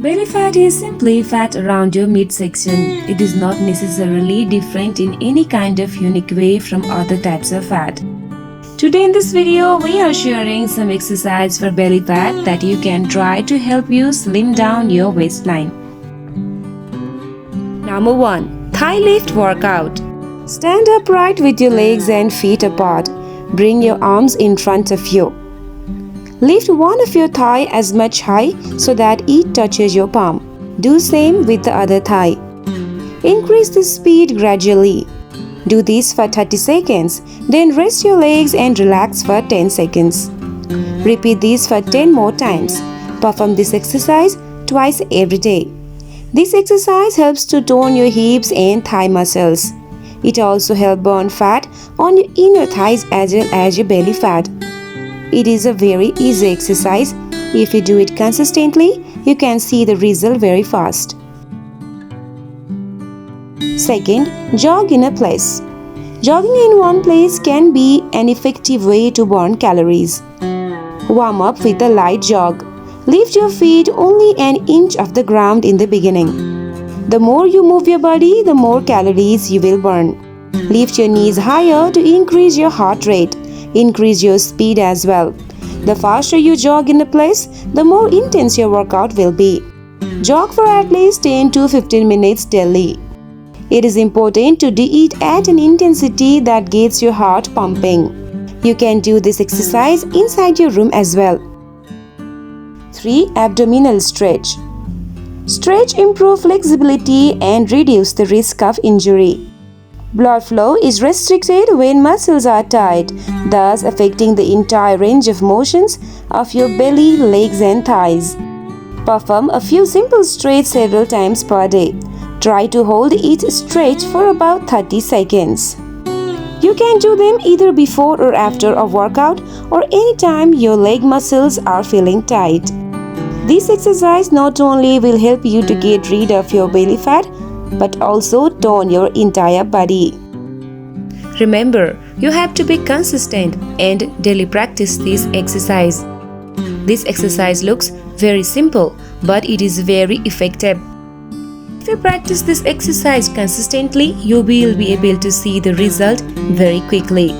Belly fat is simply fat around your midsection. It is not necessarily different in any kind of unique way from other types of fat. Today in this video, we are sharing some exercise for belly fat that you can try to help you slim down your waistline. Number 1. Thigh lift workout. Stand upright with your legs and feet apart. Bring your arms in front of you. Lift one of your thigh as much high so that it touches your palm. Do same with the other thigh. Increase the speed gradually. Do this for 30 seconds, then rest your legs and relax for 10 seconds. Repeat this for 10 more times. Perform this exercise twice every day. This exercise helps to tone your hips and thigh muscles. It also helps burn fat on your inner thighs as well as your belly fat. It is a very easy exercise. If you do it consistently, you can see the result very fast. Second, jog in a place. Jogging in one place can be an effective way to burn calories. Warm up with a light jog. Lift your feet only an inch off the ground in the beginning. The more you move your body, the more calories you will burn. Lift your knees higher to increase your heart rate. Increase your speed as well. The faster you jog in a place, the more intense your workout will be. Jog for at least 10 to 15 minutes daily. It is important to do it at an intensity that gets your heart pumping. You can do this exercise inside your room as well. 3. Abdominal stretch. Stretch improve flexibility and reduce the risk of injury. Blood flow is restricted when muscles are tight, thus affecting the entire range of motions of your belly, legs and thighs. Perform a few simple stretch several times per day. Try to hold each stretch for about 30 seconds. You can do them either before or after a workout or anytime your leg muscles are feeling tight. This exercise not only will help you to get rid of your belly fat, but also tone your entire body. Remember, you have to be consistent and daily practice this exercise. This exercise looks very simple, but it is very effective. If you practice this exercise consistently, you will be able to see the result very quickly.